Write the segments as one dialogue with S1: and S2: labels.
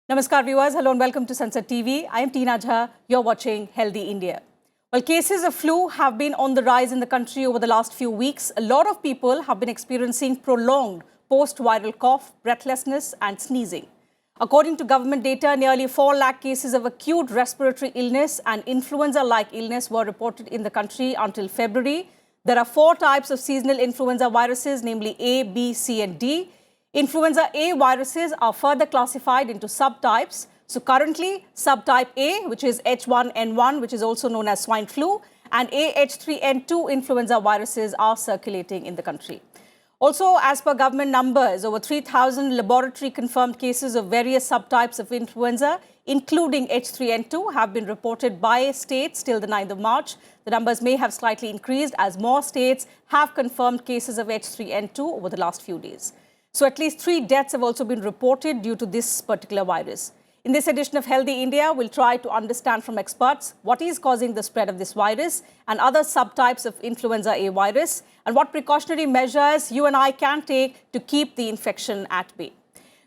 S1: Namaskar viewers, hello and welcome to Sansad TV. I am Tina Jha, you're watching Healthy India. Well, cases of flu have been on the rise in the country over the last few weeks. A lot of people have been experiencing prolonged post-viral cough, breathlessness and sneezing. According to government data, nearly 4 lakh cases of acute respiratory illness and influenza-like illness were reported in the country until February. There are 4 types of seasonal influenza viruses, namely A, B, C and D. Influenza A viruses are further classified into subtypes. So currently, subtype A, which is H1N1, which is also known as swine flu, and AH3N2 influenza viruses are circulating in the country. Also, as per government numbers, over 3,000 laboratory confirmed cases of various subtypes of influenza, including H3N2, have been reported by states till the 9th of March. The numbers may have slightly increased as more states have confirmed cases of H3N2 over the last few days. So at least 3 deaths have also been reported due to this particular virus. In this edition of Healthy India, we'll try to understand from experts what is causing the spread of this virus and other subtypes of influenza A virus, and what precautionary measures you and I can take to keep the infection at bay.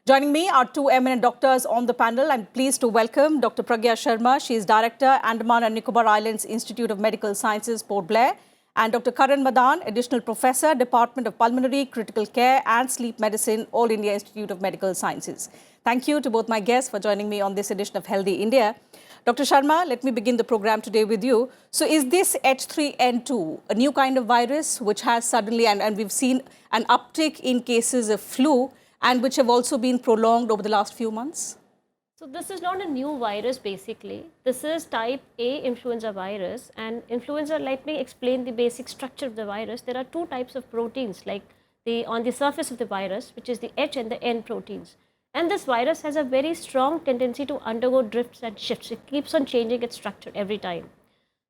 S1: Joining me are 2 eminent doctors on the panel. I'm pleased to welcome Dr. Pragya Sharma. She is Director, Andaman and Nicobar Islands Institute of Medical Sciences, Port Blair. And Dr. Karan Madan, Additional Professor, Department of Pulmonary, Critical Care and Sleep Medicine, All India Institute of Medical Sciences. Thank you to both my guests for joining me on this edition of Healthy India. Dr. Sharma, let me begin the program today with you. So is this H3N2 a new kind of virus which has suddenly, and we've seen an uptick in cases of flu and which have also been prolonged over the last few months?
S2: So this is not a new virus basically. This is type A influenza virus, and influenza, let me explain the basic structure of the virus. There are 2 types of proteins like on the surface of the virus, which is the H and the N proteins. And this virus has a very strong tendency to undergo drifts and shifts. It keeps on changing its structure every time.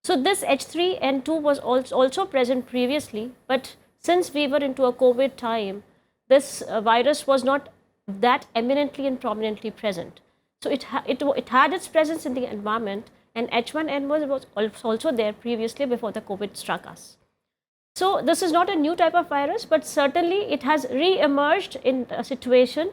S2: So this H3N2 was also present previously, but since we were into a COVID time, this virus was not that eminently and prominently present. So it had its presence in the environment, and H1N1 was also there previously before the COVID struck us. So this is not a new type of virus, but certainly it has re-emerged in a situation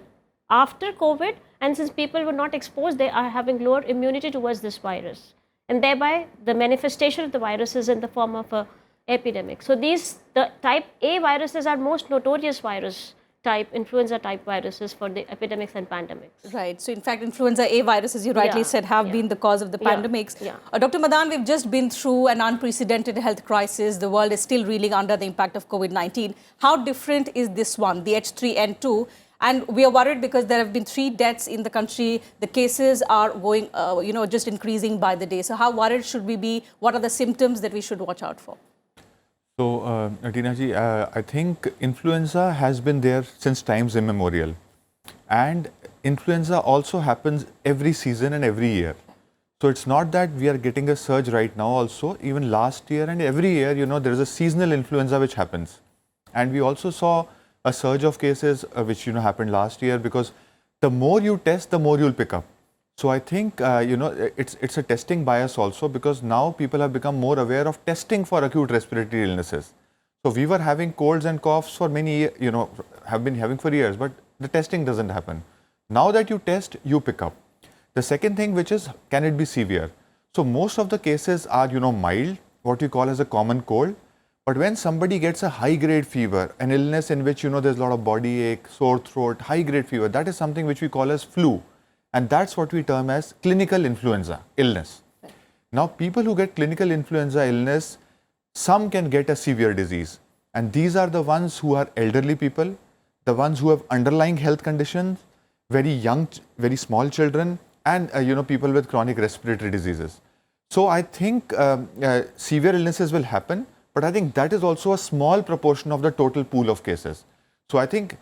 S2: after COVID, and since people were not exposed, they are having lower immunity towards this virus. And thereby, the manifestation of the virus is in the form of an epidemic. So the type A viruses are most notorious virus type, influenza type viruses for the epidemics and pandemics.
S1: Right. So in fact, influenza A viruses, you rightly said, have been the cause of the pandemics. Dr. Madan, we've just been through an unprecedented health crisis. The world is still reeling under the impact of COVID-19. How different is this one, the H3N2? And we are worried because there have been 3 deaths in the country. The cases are going, just increasing by the day. So how worried should we be? What are the symptoms that we should watch out for?
S3: So, Tina ji, I think influenza has been there since times immemorial, and influenza also happens every season and every year. So it's not that we are getting a surge right now also. Even last year and every year, there is a seasonal influenza which happens. And we also saw a surge of cases which, happened last year, because the more you test, the more you'll pick up. So I think, it's a testing bias also, because now people have become more aware of testing for acute respiratory illnesses. So we were having colds and coughs for many, have been having for years, but the testing doesn't happen. Now that you test, you pick up. The second thing, which is, can it be severe? So most of the cases are, mild, what we call as a common cold. But when somebody gets a high-grade fever, an illness in which, there's a lot of body ache, sore throat, high-grade fever, that is something which we call as flu. And that's what we term as clinical influenza illness. Now, people who get clinical influenza illness, some can get a severe disease. And these are the ones who are elderly people, the ones who have underlying health conditions, very young, very small children, and people with chronic respiratory diseases. So I think severe illnesses will happen, but I think that is also a small proportion of the total pool of cases. So I think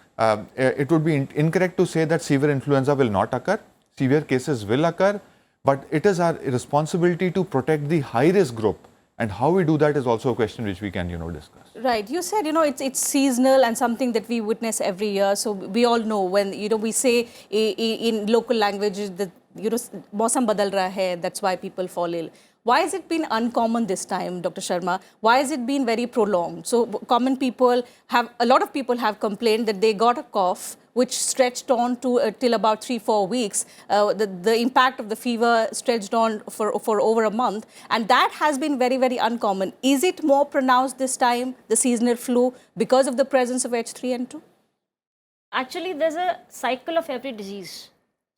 S3: it would be incorrect to say that severe influenza will not occur. Severe cases will occur, but it is our responsibility to protect the high-risk group. And how we do that is also a question which we can, discuss.
S1: Right. You said, it's seasonal and something that we witness every year. So we all know when, we say in local languages that, mausam badal raha hai, that's why people fall ill. Why has it been uncommon this time, Dr. Sharma? Why has it been very prolonged? So common people a lot of people have complained that they got a cough which stretched on to till about 3-4 weeks. The impact of the fever stretched on for over a month, and that has been very, very uncommon. Is it more pronounced this time, the seasonal flu, because of the presence of H3N2?
S2: Actually, there's a cycle of every disease.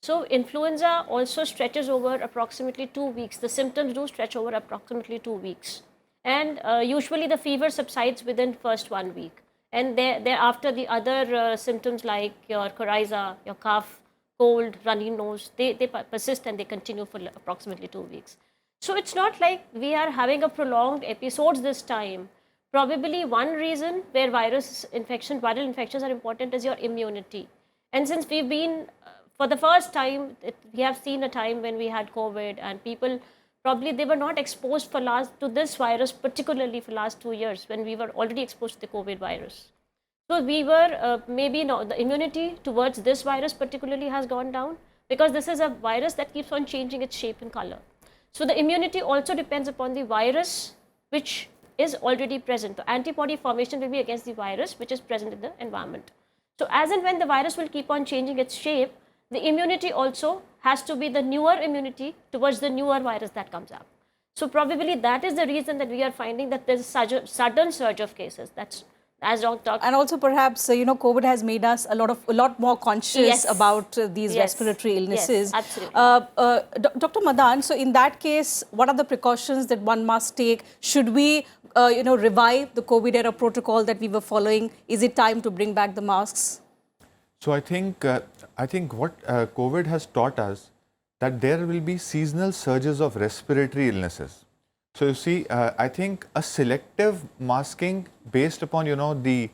S2: So influenza also stretches over approximately 2 weeks. The symptoms do stretch over approximately 2 weeks. And usually the fever subsides within first 1 week. And thereafter the other symptoms like your coryza, your cough, cold, runny nose, they persist and they continue for approximately 2 weeks. So it's not like we are having a prolonged episodes this time. Probably one reason where viral infections are important is your immunity. And since we've been, for the first time, we have seen a time when we had COVID and people, probably they were not exposed to this virus, particularly for last 2 years when we were already exposed to the COVID virus. So we were, the immunity towards this virus particularly has gone down because this is a virus that keeps on changing its shape and color. So the immunity also depends upon the virus which is already present. The antibody formation will be against the virus which is present in the environment. So as and when the virus will keep on changing its shape, the immunity also has to be the newer immunity towards the newer virus that comes up. So probably that is the reason that we are finding that there's a sudden surge of cases. That's as Dr.
S1: And also perhaps, COVID has made us a lot more conscious about these respiratory illnesses.
S2: Yes, absolutely.
S1: Dr. Madan, so in that case, what are the precautions that one must take? Should we, revive the COVID era protocol that we were following? Is it time to bring back the masks?
S3: So I think what COVID has taught us that there will be seasonal surges of respiratory illnesses. So you see, I think a selective masking based upon the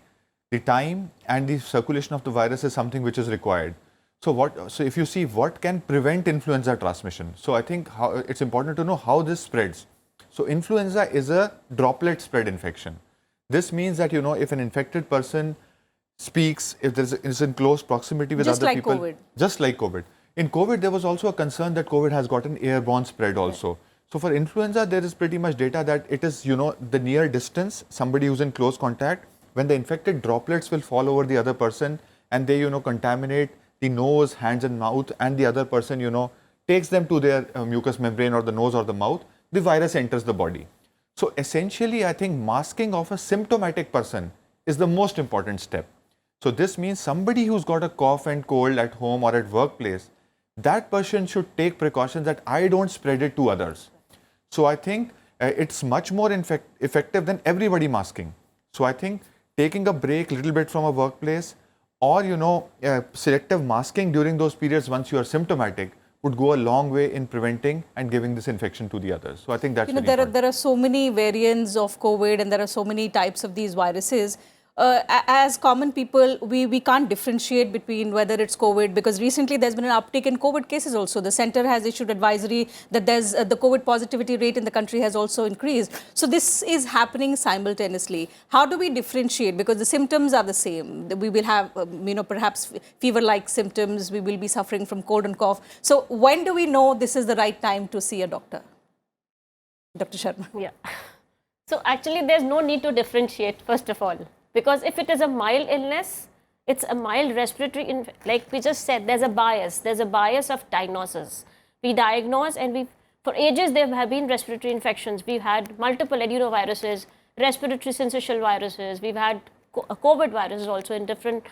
S3: time and the circulation of the virus is something which is required. So if you see what can prevent influenza transmission, so I think it's important to know how this spreads. So influenza is a droplet spread infection. This means that if an infected person speaks, if is in close proximity with other people,
S1: COVID.
S3: Just like COVID. In COVID, there was also a concern that COVID has got an airborne spread also. Yeah. So for influenza, there is pretty much data that it is, the near distance, somebody who's in close contact, when the infected droplets will fall over the other person and they, contaminate the nose, hands and mouth, and the other person, takes them to their mucous membrane or the nose or the mouth, the virus enters the body. So essentially, I think masking of a symptomatic person is the most important step. So this means somebody who's got a cough and cold at home or at workplace, that person should take precautions that I don't spread it to others. So I think it's much more effective than everybody masking. So I think taking a break a little bit from a workplace or, selective masking during those periods once you are symptomatic would go a long way in preventing and giving this infection to the others. So I think that's
S1: there are so many variants of COVID and there are so many types of these viruses. As common people, we can't differentiate between whether it's COVID because recently there's been an uptick in COVID cases also. The center has issued advisory that there's the COVID positivity rate in the country has also increased. So this is happening simultaneously. How do we differentiate? Because the symptoms are the same. We will have, perhaps fever-like symptoms. We will be suffering from cold and cough. So when do we know this is the right time to see a doctor? Dr. Sharma.
S2: Yeah. So actually, there's no need to differentiate, first of all. Because if it is a mild illness, it's a mild respiratory, like we just said, there's a bias of diagnosis. We diagnose and for ages there have been respiratory infections. We've had multiple adenoviruses, respiratory syncytial viruses, we've had COVID viruses also in different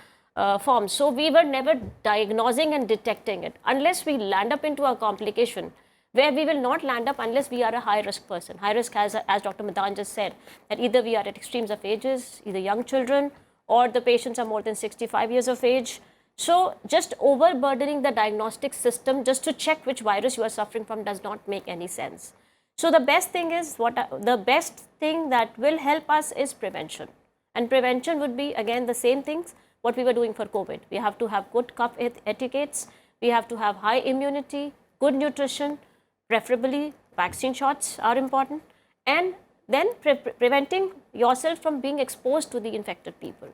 S2: forms. So we were never diagnosing and detecting it unless we land up into a complication where we will not land up unless we are a high-risk person. High risk, as Dr. Madan just said, that either we are at extremes of ages, either young children, or the patients are more than 65 years of age. So just overburdening the diagnostic system just to check which virus you are suffering from does not make any sense. So the best thing that will help us is prevention. And prevention would be, again, the same things what we were doing for COVID. We have to have good cough etiquettes, we have to have high immunity, good nutrition, preferably vaccine shots are important, and then preventing yourself from being exposed to the infected people.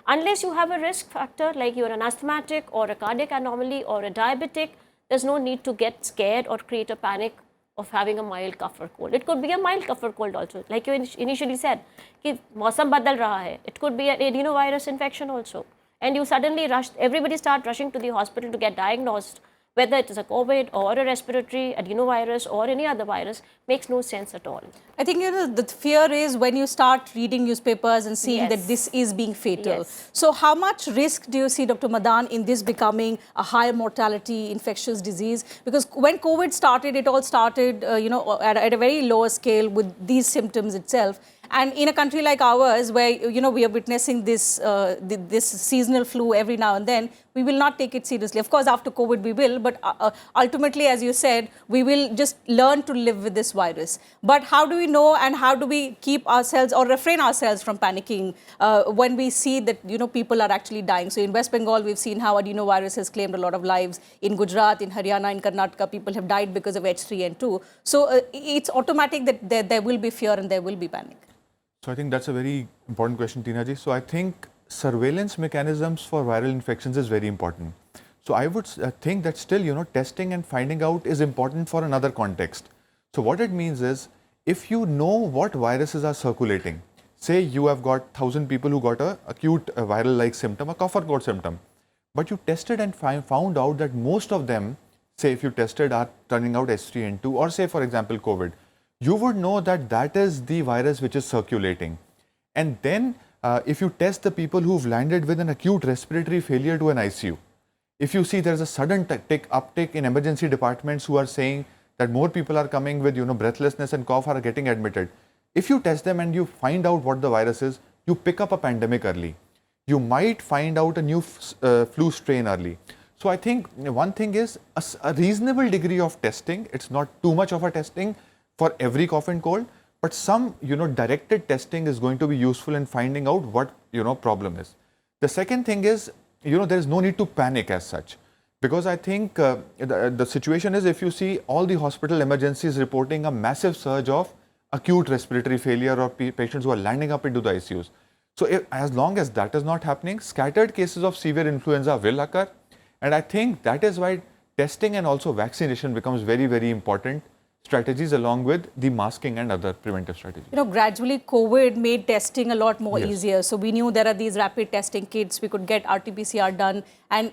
S2: Unless you have a risk factor like you're an asthmatic or a cardiac anomaly or a diabetic, there's no need to get scared or create a panic of having a mild cough or cold. It could be a mild cough or cold also. Like you initially said, कि मौसम बदल रहा है. It could be an adenovirus infection also. And you suddenly rush, everybody start rushing to the hospital to get diagnosed, whether it is a COVID or a respiratory adenovirus or any other virus, makes no sense at all.
S1: I think the fear is when you start reading newspapers and seeing that this is being fatal.
S2: Yes.
S1: So how much risk do you see, Dr. Madan, in this becoming a higher mortality infectious disease? Because when COVID started, it all started at a very lower scale with these symptoms itself. And in a country like ours, where we are witnessing this this seasonal flu every now and then, we will not take it seriously. Of course, after COVID we will, but ultimately, as you said, we will just learn to live with this virus. But how do we know, and how do we keep ourselves or refrain ourselves from panicking when we see that people are actually dying? So in West Bengal, we've seen how adenovirus has claimed a lot of lives. In Gujarat, in Haryana, in Karnataka, people have died because of H3N2. So it's automatic that there will be fear and there will be panic.
S3: So I think that's a very important question, Tina ji. So I think surveillance mechanisms for viral infections is very important. So I would think that still, testing and finding out is important for another context. So what it means is, if you know what viruses are circulating, say you have got 1,000 people who got a acute viral-like symptom, a cough or cold symptom, but you tested and found out that most of them, say if you tested, are turning out H3N2, or say for example COVID, you would know that that is the virus which is circulating. And then if you test the people who've landed with an acute respiratory failure to an ICU, if you see there's a sudden uptick in emergency departments who are saying that more people are coming with breathlessness and cough are getting admitted, if you test them and you find out what the virus is, you pick up a pandemic early. You might find out a new flu strain early. So I think one thing is a reasonable degree of testing. It's not too much of a testing for every cough and cold, but some directed testing is going to be useful in finding out what problem is. The second thing is there is no need to panic as such, because I think the situation is, if you see all the hospital emergencies reporting a massive surge of acute respiratory failure or patients who are landing up into the ICUs. So as long as that is not happening, scattered cases of severe influenza will occur, and I think that is why testing and also vaccination becomes very, very important strategies, along with the masking and other preventive strategies.
S1: Gradually COVID made testing a lot more easier. So we knew there are these rapid testing kits, we could get RT-PCR done, and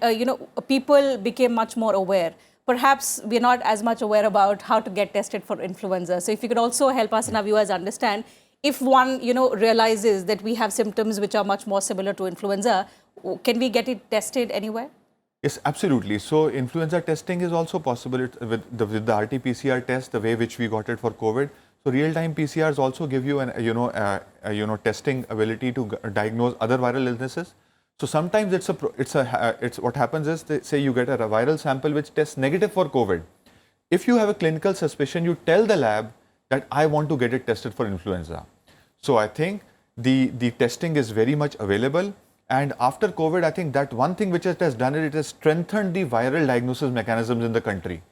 S1: people became much more aware. Perhaps we're not as much aware about how to get tested for influenza. So if you could also help us and our viewers understand, if one realizes that we have symptoms which are much more similar to influenza, can we get it tested anywhere?
S3: Yes, absolutely. So influenza testing is also possible with the RT-PCR test, the way which we got it for COVID. So real-time PCRs also give you an testing ability to diagnose other viral illnesses. So sometimes it's what happens is, say you get a viral sample which tests negative for COVID. If you have a clinical suspicion, you tell the lab that I want to get it tested for influenza. So I think the testing is very much available. And after COVID, I think that one thing which it has done is it has strengthened the viral diagnosis mechanisms in the country.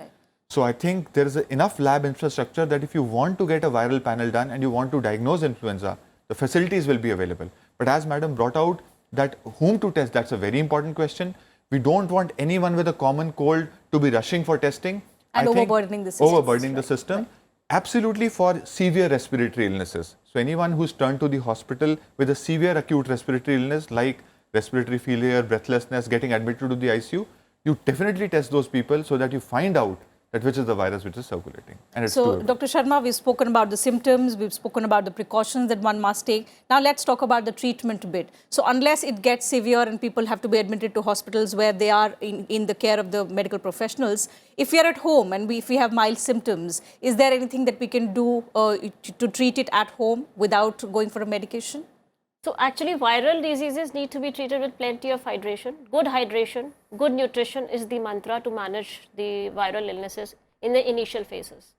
S3: So I think there is enough lab infrastructure that if you want to get a viral panel done and you want to diagnose influenza, the facilities will be available. But as Madam brought out, that whom to test, that's a very important question. We don't want anyone with a common cold to be rushing for testing.
S1: And overburdening the system.
S3: Overburdening the system. Absolutely, for severe respiratory illnesses. So anyone who's turned to the hospital with a severe acute respiratory illness like respiratory failure, breathlessness, getting admitted to the ICU, you definitely test those people so that you find out that which is the virus which is circulating. And it's
S1: so,
S3: doable.
S1: Dr. Sharma, we've spoken about the symptoms, we've spoken about the precautions that one must take. Now let's talk about the treatment bit. So unless it gets severe and people have to be admitted to hospitals where they are in the care of the medical professionals, if we are at home and if we have mild symptoms, is there anything that we can do to treat it at home without going for a medication?
S2: So actually viral diseases need to be treated with plenty of hydration. Good nutrition is the mantra to manage the viral illnesses in the initial phases.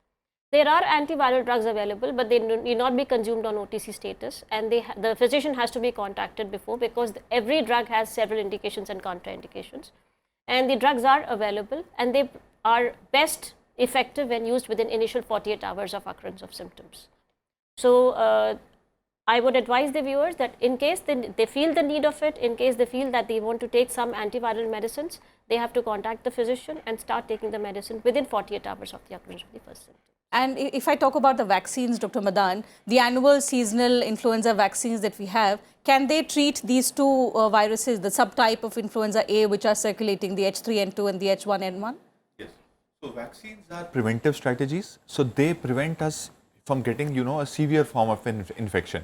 S2: There are antiviral drugs available, but they need not be consumed on OTC status, and the physician has to be contacted before, because every drug has several indications and contraindications. And the drugs are available, and they are best effective when used within initial 48 hours of occurrence of symptoms. So I would advise the viewers that in case they feel the need of it, in case they feel that they want to take some antiviral medicines, they have to contact the physician and start taking the medicine within 48 hours of the occurrence of the first symptom.
S1: And if I talk about the vaccines, Dr. Madan, the annual seasonal influenza vaccines that we have, can they treat these two viruses, the subtype of influenza A, which are circulating, the H3N2 and the H1N1?
S3: Yes. So vaccines are preventive strategies. So they prevent us from getting, a severe form of infection.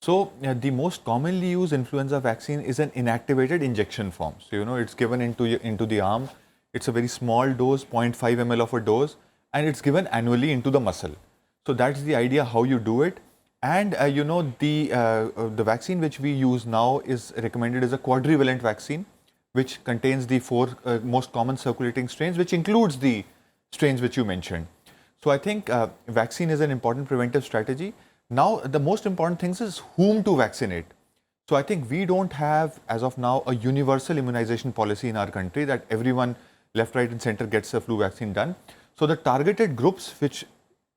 S3: So the most commonly used influenza vaccine is an inactivated injection form. So, it's given into the arm. It's a very small dose, 0.5 ml of a dose, and it's given annually into the muscle. So that's the idea how you do it. And the vaccine which we use now is recommended as a quadrivalent vaccine, which contains the 4 most common circulating strains, which includes the strains which you mentioned. So I think vaccine is an important preventive strategy. Now the most important thing is whom to vaccinate. So I think we don't have, as of now, a universal immunization policy in our country that everyone left, right and center gets a flu vaccine done. So the targeted groups which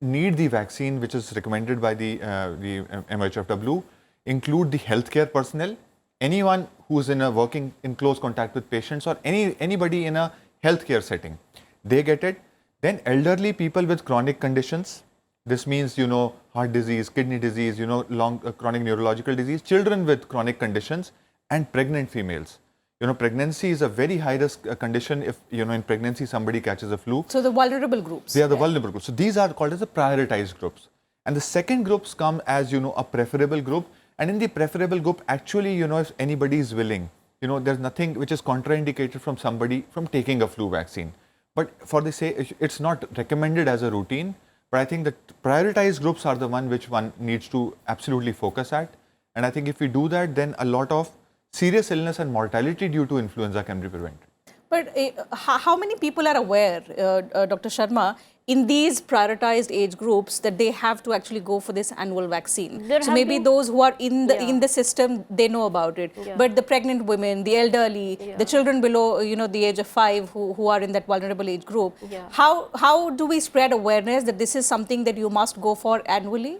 S3: need the vaccine, which is recommended by the MHFW, include the healthcare personnel, anyone who is working in close contact with patients, or anybody in a healthcare setting. They get it. Then elderly people with chronic conditions. This means, heart disease, kidney disease, long chronic neurological disease, children with chronic conditions, and pregnant females. Pregnancy is a very high risk condition if, in pregnancy somebody catches a flu.
S1: So the vulnerable groups.
S3: They are the vulnerable groups. So these are called as the prioritized groups. And the second groups come as, a preferable group. And in the preferable group, actually, if anybody is willing, there's nothing which is contraindicated from somebody from taking a flu vaccine. But for the say, it's not recommended as a routine. But I think the prioritized groups are the one which one needs to absolutely focus at. And I think if we do that, then a lot of serious illness and mortality due to influenza can be prevented.
S1: But how many people are aware, Dr. Sharma, in these prioritized age groups that they have to actually go for this annual vaccine? So maybe those who are in the system, they know about it. Yeah. But the pregnant women, the elderly, the children below the age of 5 who are in that vulnerable age group, how do we spread awareness that this is something that you must go for annually?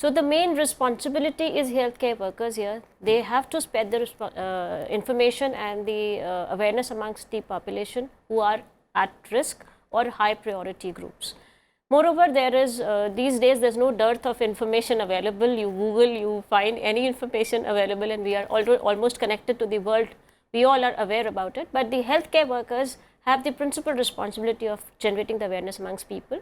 S2: So the main responsibility is healthcare workers here. They have to spread the information and the awareness amongst the population who are at risk or high priority groups. Moreover, there is these days there's no dearth of information available. You Google, you find any information available, and we are almost connected to the world. We all are aware about it, but the healthcare workers have the principal responsibility of generating the awareness amongst people.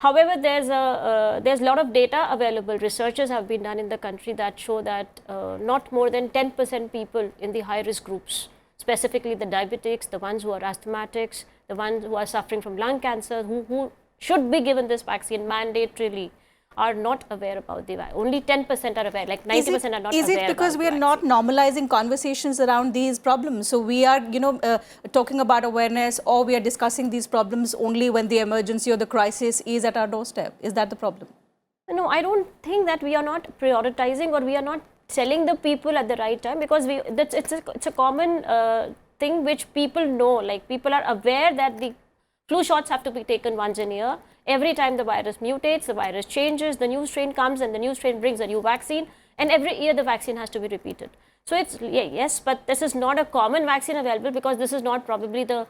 S2: However, there's a lot of data available. Researches have been done in the country that show that not more than 10% people in the high-risk groups, specifically the diabetics, the ones who are asthmatics, the ones who are suffering from lung cancer, who should be given this vaccine mandatorily, are not aware about the vaccine. Only 10% are aware, like 90% are not aware.
S1: Is it because we are not normalizing conversations around these problems? So we are, talking about awareness, or we are discussing these problems only when the emergency or the crisis is at our doorstep? Is that the problem?
S2: No, I don't think that we are not prioritizing, or we are not telling the people at the right time, because it's a common thing which people know. Like, people are aware that the flu shots have to be taken once in a year. Every time the virus mutates, the virus changes, the new strain comes, and the new strain brings a new vaccine, and every year the vaccine has to be repeated. So it's, yes, but this is not a common vaccine available, because this is not probably the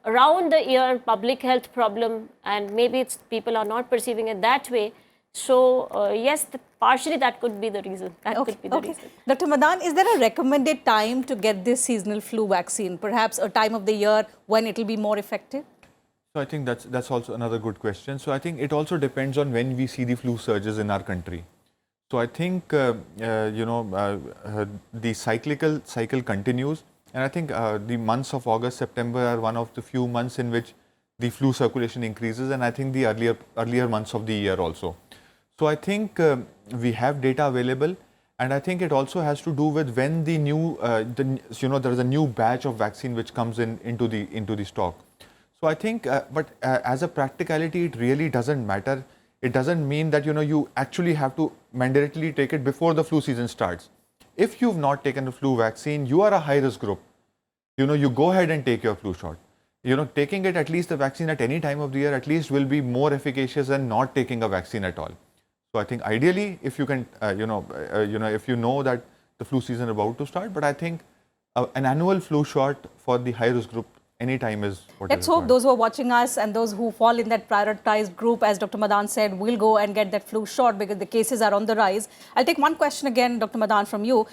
S2: around the year public health problem, and maybe people are not perceiving it that way. So yes, partially that could be the reason. Could be the reason.
S1: Dr. Madan, is there a recommended time to get this seasonal flu vaccine? Perhaps a time of the year when it will be more effective?
S3: So I think that's also another good question. So I think it also depends on when we see the flu surges in our country. So I think the cycle continues, and I think the months of August, September are one of the few months in which the flu circulation increases, and I think the earlier months of the year also. So I think we have data available, and I think it also has to do with when the new there is a new batch of vaccine which comes into the stock. So I think, as a practicality, it really doesn't matter. It doesn't mean that you actually have to mandatorily take it before the flu season starts. If you've not taken the flu vaccine, you are a high-risk group. You go ahead and take your flu shot. Taking it, at least the vaccine at any time of the year, at least will be more efficacious than not taking a vaccine at all. So I think ideally, if you can, if you know that the flu season is about to start, but I think an annual flu shot for the high-risk group any time is what is
S1: Let's hope
S3: required.
S1: those who are watching us and those who fall in that prioritized group, as Dr. Madan said, will go and get that flu shot because the cases are on the rise. I'll take one question again, Dr. Madan, from you.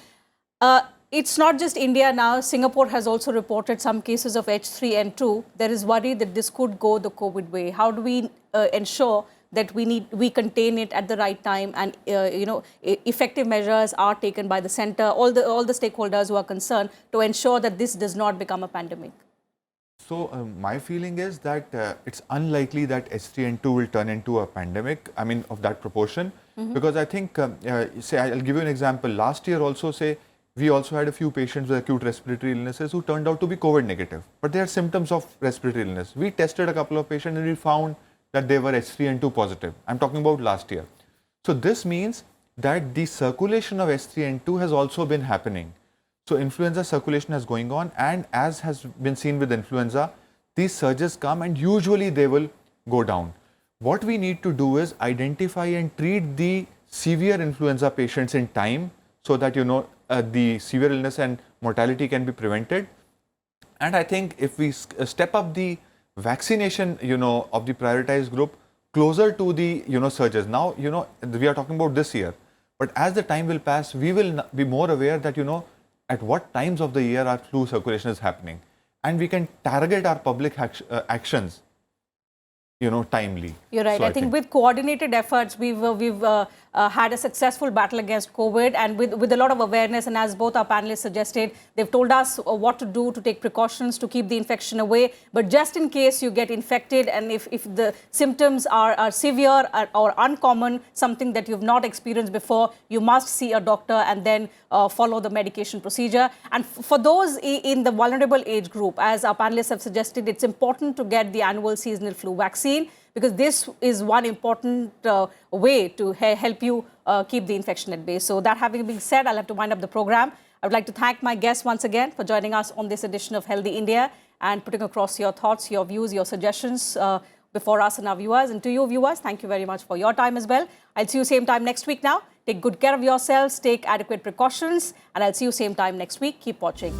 S1: It's not just India now. Singapore has also reported some cases of H3N2. There is worry that this could go the COVID way. How do we ensure that we contain it at the right time and effective measures are taken by the center, all the stakeholders who are concerned to ensure that this does not become a pandemic?
S3: So my feeling is that it's unlikely that H3N2 will turn into a pandemic, I mean of that proportion, because I think, say I'll give you an example. Last year also, say, we also had a few patients with acute respiratory illnesses who turned out to be COVID negative, but they had symptoms of respiratory illness. We tested a couple of patients and we found that they were H3N2 positive. I'm talking about last year. So this means that the circulation of H3N2 has also been happening. So influenza circulation is going on, and as has been seen with influenza, these surges come and usually they will go down. What we need to do is identify and treat the severe influenza patients in time so that the severe illness and mortality can be prevented. And I think if we step up the vaccination, of the prioritized group closer to the, surges. Now, we are talking about this year, but as the time will pass, we will be more aware that, at what times of the year our flu circulation is happening, and we can target our public actions, timely.
S1: You're right.
S3: So
S1: I think with coordinated efforts, we've had a successful battle against COVID, and with a lot of awareness. And as both our panelists suggested, they've told us what to do to take precautions to keep the infection away. But just in case you get infected, and if the symptoms are severe or uncommon, something that you've not experienced before, you must see a doctor and then follow the medication procedure. And for those in the vulnerable age group, as our panelists have suggested, it's important to get the annual seasonal flu vaccine, because this is one important way to help you keep the infection at bay. So that having been said, I'll have to wind up the program. I would like to thank my guests once again for joining us on this edition of Healthy India and putting across your thoughts, your views, your suggestions before us and our viewers. And to you viewers, thank you very much for your time as well. I'll see you same time next week now. Take good care of yourselves, take adequate precautions, and I'll see you same time next week. Keep watching.